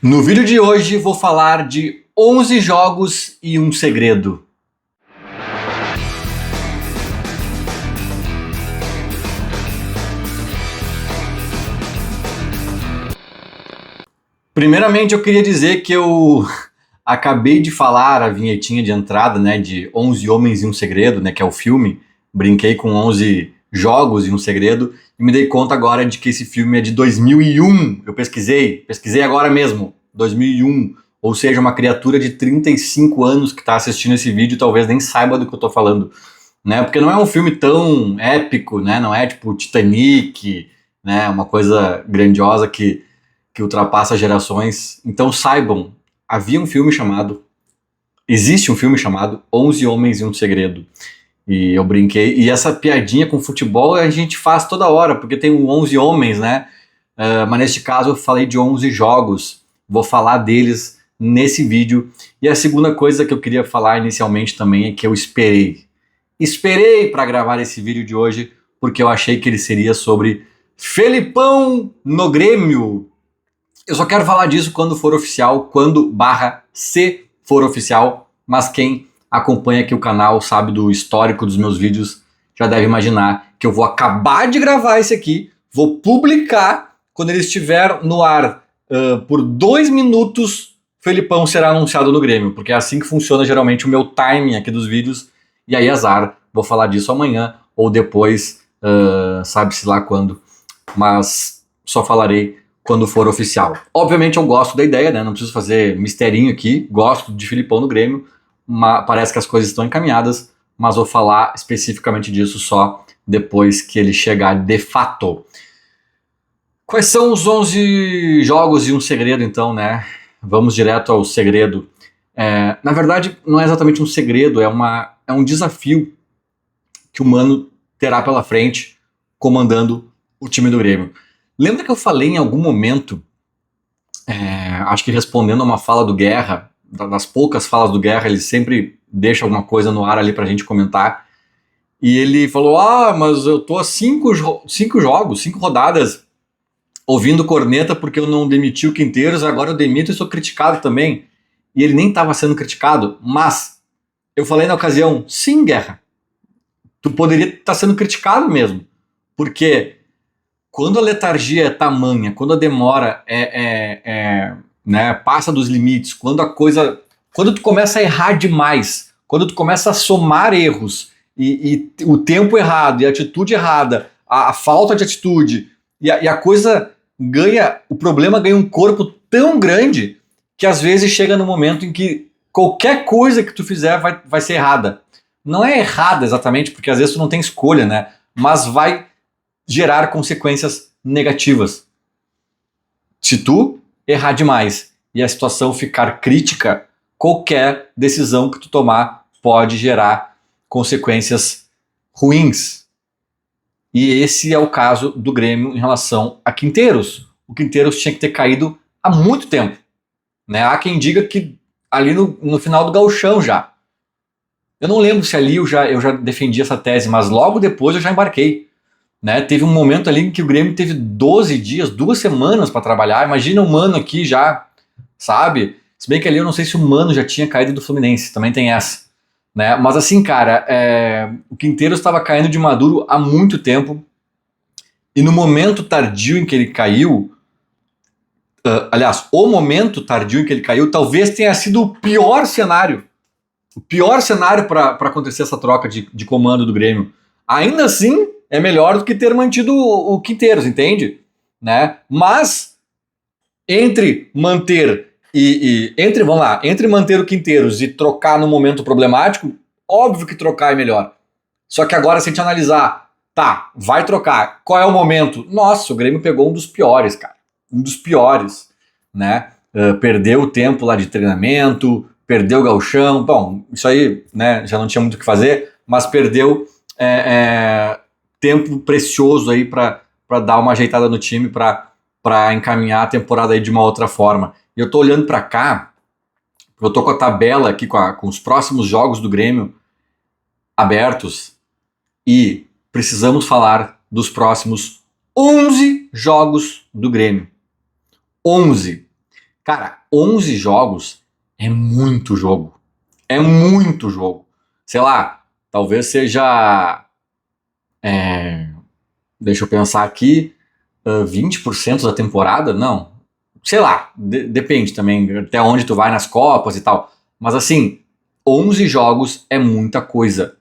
No vídeo de hoje vou falar de 11 jogos e um segredo. Primeiramente eu queria dizer que eu acabei de falar a vinhetinha de entrada, né, de 11 Homens e um Segredo, né, que é o filme. Brinquei com 11 jogos e um segredo e me dei conta agora de que esse filme é de 2001. Eu pesquisei agora mesmo, 2001. Ou seja, uma criatura de 35 anos que está assistindo esse vídeo talvez nem saiba do que eu estou falando, né? Porque não é um filme tão épico, né? Não é tipo Titanic, né? Uma coisa grandiosa que ultrapassa gerações. Então saibam, existe um filme chamado 11 Homens e um Segredo. E eu brinquei, e essa piadinha com futebol a gente faz toda hora, porque tem 11 homens, né? Mas neste caso eu falei de 11 jogos, vou falar deles nesse vídeo. E a segunda coisa que eu queria falar inicialmente também é que eu esperei para gravar esse vídeo de hoje, porque eu achei que ele seria sobre Felipão no Grêmio. Eu só quero falar disso quando for oficial, se for oficial, mas quem acompanha aqui o canal, sabe do histórico dos meus vídeos, já deve imaginar que eu vou acabar de gravar esse aqui, vou publicar, quando ele estiver no ar por 2 minutos, Felipão será anunciado no Grêmio, porque é assim que funciona geralmente o meu timing aqui dos vídeos, e aí azar, vou falar disso amanhã ou depois, sabe-se lá quando, mas só falarei quando for oficial. Obviamente eu gosto da ideia, né? Não preciso fazer misterinho aqui, gosto de Felipão no Grêmio, parece que as coisas estão encaminhadas, mas vou falar especificamente disso só depois que ele chegar de fato. Quais são os 11 jogos e um segredo então, né? Vamos direto ao segredo. Na verdade, não é exatamente um segredo, é um desafio que o Mano terá pela frente comandando o time do Grêmio. Lembra que eu falei em algum momento, acho que respondendo a uma fala do Guerra, das poucas falas do Guerra, ele sempre deixa alguma coisa no ar ali pra gente comentar, e ele falou, mas eu tô há 5 rodadas ouvindo corneta porque eu não demiti o Quinteiros, agora eu demito e sou criticado também. E ele nem estava sendo criticado, mas eu falei na ocasião, sim, Guerra, tu poderia estar sendo criticado mesmo, porque quando a letargia é tamanha, quando a demora né, passa dos limites, quando tu começa a errar demais, quando tu começa a somar erros e o tempo errado e a atitude errada, a falta de atitude e a coisa o problema ganha um corpo tão grande que às vezes chega no momento em que qualquer coisa que tu fizer vai ser errada. Não é errada exatamente, porque às vezes tu não tem escolha, né? Mas vai gerar consequências negativas. Se tu errar demais e a situação ficar crítica, qualquer decisão que tu tomar pode gerar consequências ruins. E esse é o caso do Grêmio em relação a Quinteiros. O Quinteiros tinha que ter caído há muito tempo, né? Há quem diga que ali no final do gauchão já. Eu não lembro se ali eu já defendi essa tese, mas logo depois eu já embarquei. Né? Teve um momento ali em que o Grêmio teve 12 dias, 2 semanas para trabalhar. Imagina o Mano aqui já, sabe? Se bem que ali eu não sei se o Mano já tinha caído do Fluminense, também tem essa. Né? Mas assim, cara, o Quinteiros estava caindo de maduro há muito tempo. E no momento tardio em que ele caiu, aliás, o momento tardio em que ele caiu talvez tenha sido o pior cenário. O pior cenário para acontecer essa troca de comando do Grêmio. Ainda assim, é melhor do que ter mantido o Quinteiros, entende? Né? Mas entre manter entre manter o Quinteiros e trocar no momento problemático, óbvio que trocar é melhor. Só que agora, se a gente analisar, tá, vai trocar, qual é o momento? Nossa, o Grêmio pegou um dos piores, cara. Um dos piores, né? Perdeu o tempo lá de treinamento, perdeu o gauchão, bom, isso aí, né, já não tinha muito o que fazer, mas perdeu tempo precioso aí para dar uma ajeitada no time, para encaminhar a temporada aí de uma outra forma. E eu tô olhando para cá, eu tô com a tabela aqui com os próximos jogos do Grêmio abertos e precisamos falar dos próximos 11 jogos do Grêmio. 11. Cara, 11 jogos é muito jogo. É muito jogo. Sei lá, talvez seja... deixa eu pensar aqui, 20% da temporada? Não. Sei lá, depende também até onde tu vai nas Copas e tal. Mas assim, 11 jogos é muita coisa.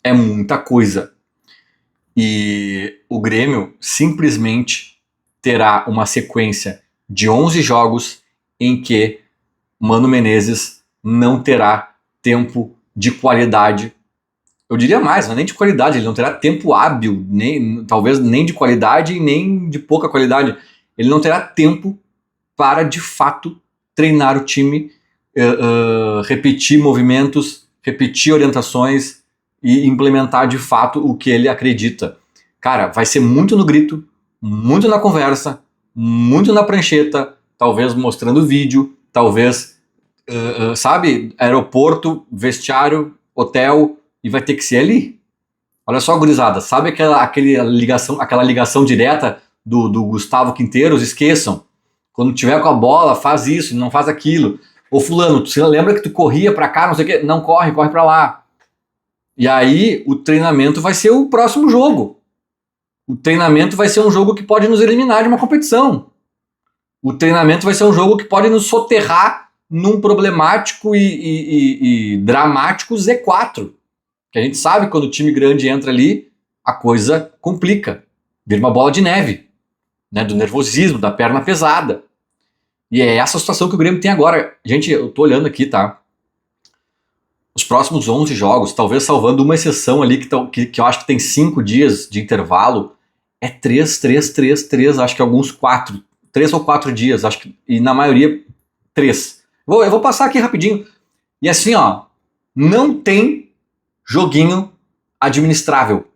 É muita coisa. E o Grêmio simplesmente terá uma sequência de 11 jogos em que Mano Menezes não terá tempo de qualidade. Eu diria mais, não é nem de qualidade, ele não terá tempo hábil, talvez nem de qualidade e nem de pouca qualidade. Ele não terá tempo para, de fato, treinar o time, repetir movimentos, repetir orientações e implementar, de fato, o que ele acredita. Cara, vai ser muito no grito, muito na conversa, muito na prancheta, talvez mostrando vídeo, talvez, sabe, aeroporto, vestiário, hotel, e vai ter que ser ali. Olha só, gurizada, sabe aquela ligação direta do Gustavo Quinteiros? Esqueçam. Quando tiver com a bola, faz isso, não faz aquilo. Ô fulano, você lembra que tu corria pra cá, não sei o quê? Não corre, corre pra lá. E aí o treinamento vai ser o próximo jogo. O treinamento vai ser um jogo que pode nos eliminar de uma competição. O treinamento vai ser um jogo que pode nos soterrar num problemático e dramático Z4. Que a gente sabe que quando o time grande entra ali, a coisa complica. Vira uma bola de neve, né, do nervosismo, da perna pesada. E é essa situação que o Grêmio tem agora. Gente, eu tô olhando aqui, tá? Os próximos 11 jogos, talvez salvando uma exceção ali, que eu acho que tem 5 dias de intervalo, é 3, acho que alguns 4. 3 ou 4 dias, acho que, e na maioria 3. Eu vou passar aqui rapidinho. E assim, ó, não tem joguinho administrável.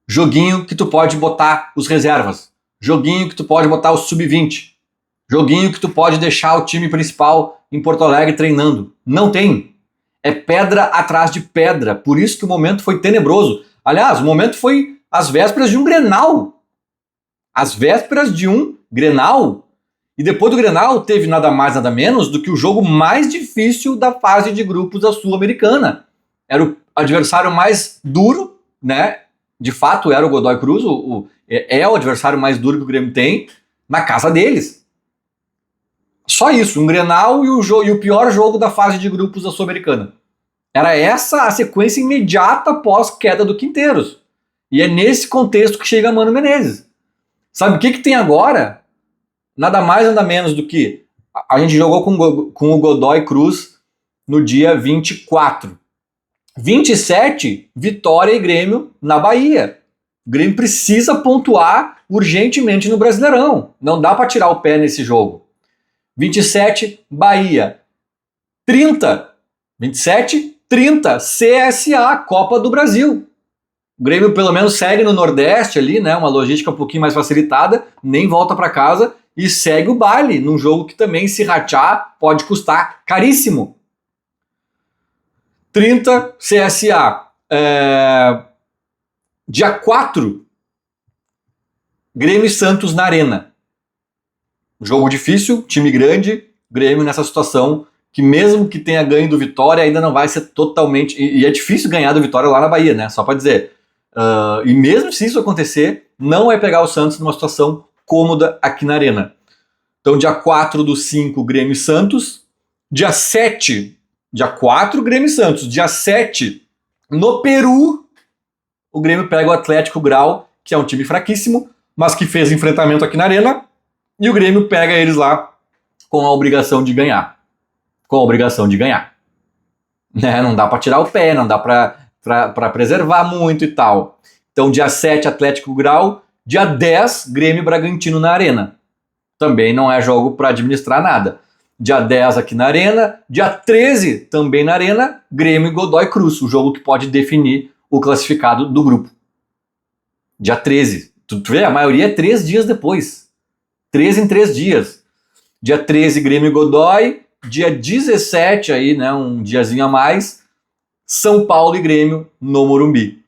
Joguinho que tu pode botar os reservas. Joguinho que tu pode botar os sub-20. Joguinho que tu pode deixar o time principal em Porto Alegre treinando. Não tem. É pedra atrás de pedra. Por isso que o momento foi tenebroso. Aliás, o momento foi às vésperas de um Grenal. Às vésperas de um Grenal. E depois do Grenal teve nada mais, nada menos do que o jogo mais difícil da fase de grupos da Sul-Americana. Era o adversário mais duro, né? De fato, era o Godoy Cruz. É o adversário mais duro que o Grêmio tem na casa deles. Só isso, um Grenal e o pior jogo da fase de grupos da Sul-Americana. Era essa a sequência imediata após queda do Quinteiros. E é nesse contexto que chega Mano Menezes. Sabe o que tem agora? Nada mais, nada menos do que a gente jogou com o Godoy Cruz no dia 24. 27, Vitória e Grêmio na Bahia. O Grêmio precisa pontuar urgentemente no Brasileirão. Não dá para tirar o pé nesse jogo. 27, Bahia. 27, 30, CSA, Copa do Brasil. O Grêmio pelo menos segue no Nordeste ali, né? Uma logística um pouquinho mais facilitada, nem volta para casa e segue o baile num jogo que também, se rachar, pode custar caríssimo. 30, CSA. Dia 4, Grêmio e Santos na Arena. Jogo difícil, time grande, Grêmio nessa situação que mesmo que tenha ganho do Vitória, ainda não vai ser totalmente... E é difícil ganhar do Vitória lá na Bahia, né? Só para dizer. E mesmo se isso acontecer, não vai pegar o Santos numa situação cômoda aqui na Arena. Então, dia 4/5, Grêmio e Santos. Dia 7, dia 4, Grêmio e Santos. Dia 7, no Peru, o Grêmio pega o Atlético Grau, que é um time fraquíssimo, mas que fez enfrentamento aqui na Arena, e o Grêmio pega eles lá com a obrigação de ganhar. Né? Não dá para tirar o pé, não dá para preservar muito e tal. Então, dia 7, Atlético Grau. Dia 10, Grêmio e Bragantino na Arena. Também não é jogo para administrar nada. Dia 10 aqui na Arena. Dia 13, também na Arena, Grêmio e Godoy Cruz. O jogo que pode definir o classificado do grupo. Dia 13. Tu vê, a maioria é 3 dias depois. 3 em 3 dias. Dia 13, Grêmio e Godoy. Dia 17, aí, né, um diazinho a mais, São Paulo e Grêmio no Morumbi.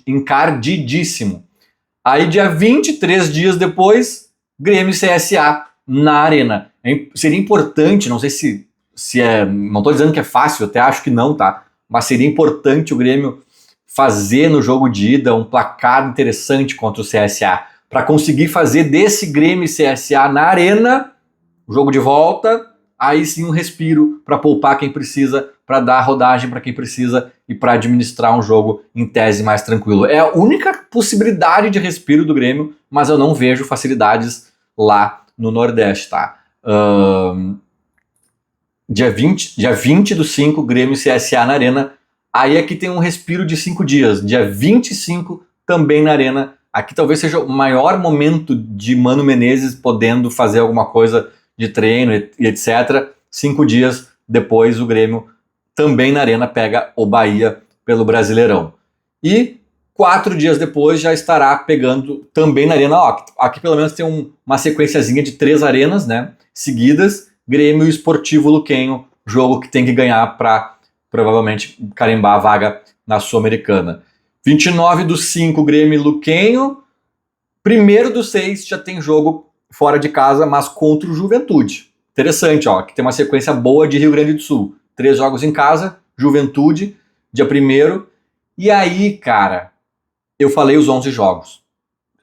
Encardidíssimo. Aí, dia 23 dias depois, Grêmio e CSA na Arena. Seria importante, não sei se é, não estou dizendo que é fácil, até acho que não, tá? Mas seria importante o Grêmio fazer no jogo de ida um placar interessante contra o CSA, para conseguir fazer desse Grêmio e CSA na Arena, o jogo de volta, aí sim um respiro para poupar quem precisa, para dar rodagem para quem precisa e para administrar um jogo em tese mais tranquilo. É a única possibilidade de respiro do Grêmio, mas eu não vejo facilidades lá no Nordeste, tá? Dia 20 do 5, Grêmio e CSA na Arena. Aí aqui tem um respiro de 5 dias. Dia 25, também na Arena. Aqui talvez seja o maior momento de Mano Menezes podendo fazer alguma coisa de treino e etc. 5 dias depois, o Grêmio também na Arena pega o Bahia pelo Brasileirão. E 4 dias depois já estará pegando também na Arena. Ó, aqui pelo menos tem uma sequenciazinha de 3 arenas, né, seguidas. Grêmio e Esportivo Luquenho, jogo que tem que ganhar para provavelmente carimbar a vaga na Sul-Americana. 29 do 5, Grêmio e Luquenho. 1º do 6 já tem jogo fora de casa, mas contra o Juventude. Interessante, ó, que tem uma sequência boa de Rio Grande do Sul. 3 jogos em casa, Juventude, dia 1º. E aí, cara, eu falei os 11 jogos.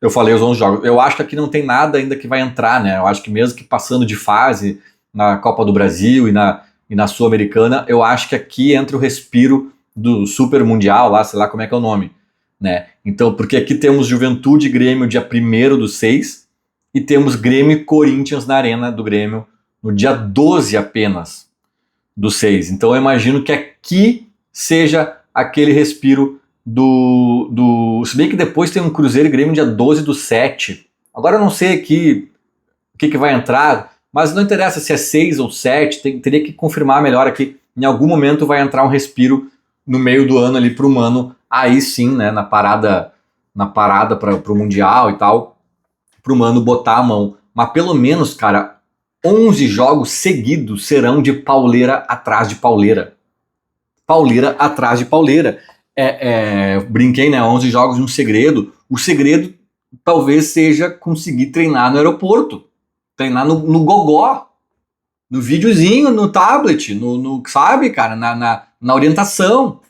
Eu acho que aqui não tem nada ainda que vai entrar, né? Eu acho que mesmo que passando de fase na Copa do Brasil e na Sul-Americana, eu acho que aqui entra o respiro do Super Mundial, lá, sei lá como é que é o nome, né? Então, porque aqui temos Juventude e Grêmio dia 1º do 6 e temos Grêmio e Corinthians na Arena do Grêmio no dia 12 apenas do 6. Então eu imagino que aqui seja aquele respiro se bem que depois tem um Cruzeiro e Grêmio dia 12 do 7. Agora eu não sei aqui o que vai entrar, mas não interessa se é 6 ou 7, teria que confirmar melhor aqui. Em algum momento vai entrar um respiro no meio do ano ali pro Mano, aí sim, né, na parada pro Mundial e tal, pro Mano botar a mão. Mas pelo menos, cara, 11 jogos seguidos serão de pauleira atrás de pauleira. Pauleira atrás de pauleira. Brinquei, né, 11 jogos de um segredo. O segredo talvez seja conseguir treinar no aeroporto. Treinar no gogó, no videozinho, no tablet, sabe, cara, na orientação.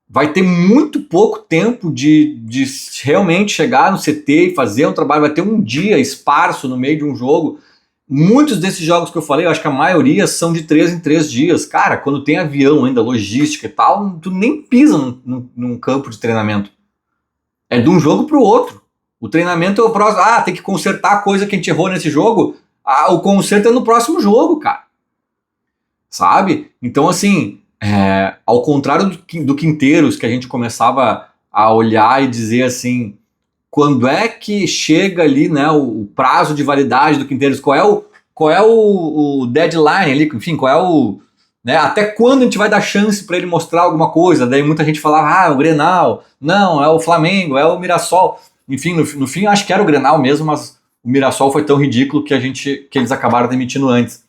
Vai ter muito pouco tempo de realmente chegar no CT e fazer um trabalho. Vai ter um dia esparso no meio de um jogo. Muitos desses jogos que eu falei, eu acho que a maioria são de 3 em 3 dias. Cara, quando tem avião ainda, logística e tal, tu nem pisa num campo de treinamento. É de um jogo pro outro. O treinamento é o próximo. Tem que consertar a coisa que a gente errou nesse jogo. O conserto é no próximo jogo, cara. Sabe? Então, assim, ao contrário do Quinteiros, que a gente começava a olhar e dizer assim, quando é que chega ali, né, o prazo de validade do Quinteiros? Qual é o deadline ali? Enfim, qual é o... Né, até quando a gente vai dar chance para ele mostrar alguma coisa? Daí muita gente falava, o Grenal. Não, é o Flamengo, é o Mirassol. Enfim, no fim, acho que era o Grenal mesmo, mas o Mirassol foi tão ridículo que eles acabaram demitindo antes.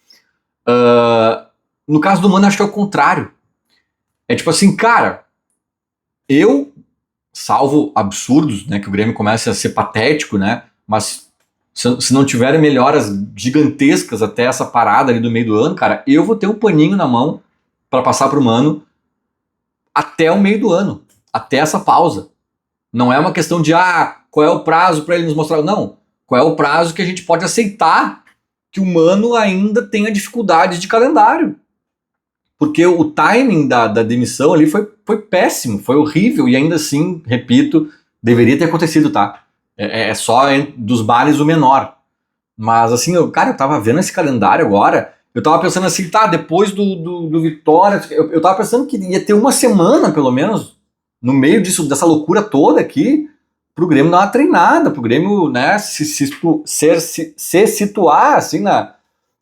No caso do Mano, acho que é o contrário. É tipo assim, cara, salvo absurdos, né, que o Grêmio comece a ser patético, né, mas se não tiverem melhoras gigantescas até essa parada ali do meio do ano, cara, eu vou ter um paninho na mão para passar pro Mano até o meio do ano, até essa pausa. Não é uma questão de, qual é o prazo para ele nos mostrar, não. Qual é o prazo que a gente pode aceitar que o Mano ainda tenha dificuldades de calendário. Porque o timing da demissão ali foi péssimo, foi horrível, e ainda assim, repito, deveria ter acontecido, tá? É só dos males o menor. Mas assim, eu tava vendo esse calendário agora, eu tava pensando assim, depois do Vitória, eu tava pensando que ia ter uma semana, pelo menos, no meio dessa loucura toda aqui, pro Grêmio dar uma treinada, pro Grêmio, né, se situar, assim,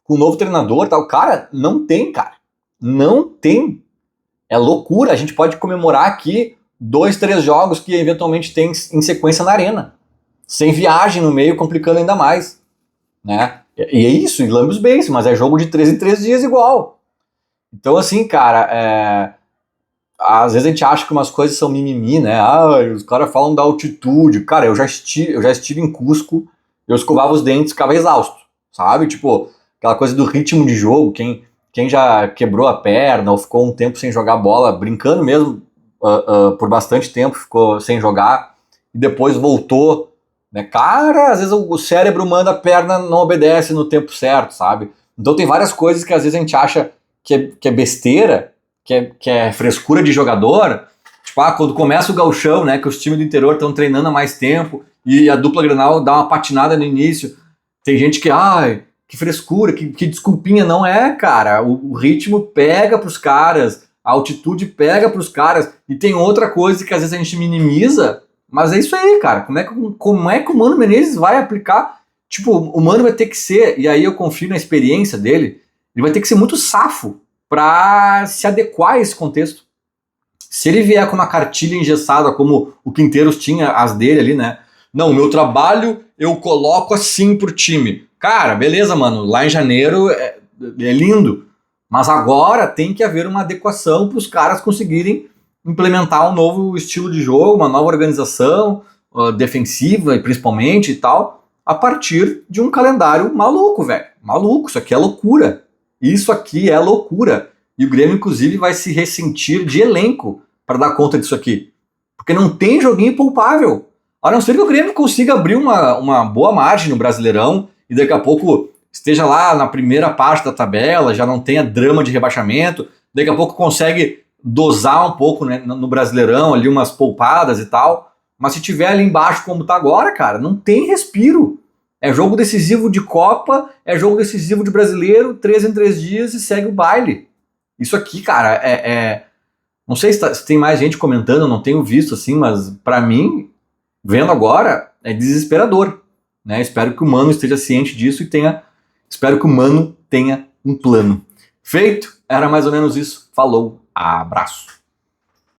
com o novo treinador e tal. Cara, não tem, cara. Não tem. É loucura. A gente pode comemorar aqui 2, 3 jogos que eventualmente tem em sequência na Arena. Sem viagem no meio, complicando ainda mais. Né? E é isso, e lambe os beijos, mas é jogo de 3 em 3 dias igual. Então, assim, cara, às vezes a gente acha que umas coisas são mimimi, né? Os caras falam da altitude. Cara, eu já estive em Cusco, eu escovava os dentes, ficava exausto, sabe? Tipo, aquela coisa do ritmo de jogo, quem já quebrou a perna ou ficou um tempo sem jogar bola, brincando mesmo, por bastante tempo, ficou sem jogar e depois voltou, né? Cara, às vezes o cérebro manda a perna, não obedece no tempo certo, sabe? Então tem várias coisas que às vezes a gente acha que é besteira, que é frescura de jogador. Tipo, quando começa o gauchão, né, que os times do interior estão treinando há mais tempo e a dupla Grenal dá uma patinada no início, tem gente que, que frescura, que desculpinha. Não é, cara. O ritmo pega pros caras, a altitude pega pros caras, e tem outra coisa que às vezes a gente minimiza, mas é isso aí, cara. Como é que o Mano Menezes vai aplicar? Tipo, o Mano vai ter que ser, e aí eu confio na experiência dele, ele vai ter que ser muito safo para se adequar a esse contexto. Se ele vier com uma cartilha engessada, como o Quinteiros tinha as dele ali, né? Não, o meu trabalho eu coloco assim pro time. Cara, beleza, mano. Lá em janeiro é lindo. Mas agora tem que haver uma adequação para os caras conseguirem implementar um novo estilo de jogo, uma nova organização defensiva, principalmente e tal, a partir de um calendário maluco, velho. Maluco, isso aqui é loucura. Isso aqui é loucura. E o Grêmio, inclusive, vai se ressentir de elenco para dar conta disso aqui. Porque não tem joguinho poupável. A não ser que o Grêmio consiga abrir uma boa margem no Brasileirão e daqui a pouco esteja lá na primeira parte da tabela, já não tenha drama de rebaixamento, daqui a pouco consegue dosar um pouco, né, no Brasileirão, ali umas poupadas e tal. Mas se tiver ali embaixo como tá agora, cara, não tem respiro. É jogo decisivo de Copa, é jogo decisivo de Brasileiro, 3 em 3 dias e segue o baile. Isso aqui, cara, não sei se tem mais gente comentando, eu não tenho visto assim, mas pra mim, vendo agora, é desesperador, né? Espero que o Mano esteja ciente disso e espero que o Mano tenha um plano. Feito? Era mais ou menos isso. Falou, abraço.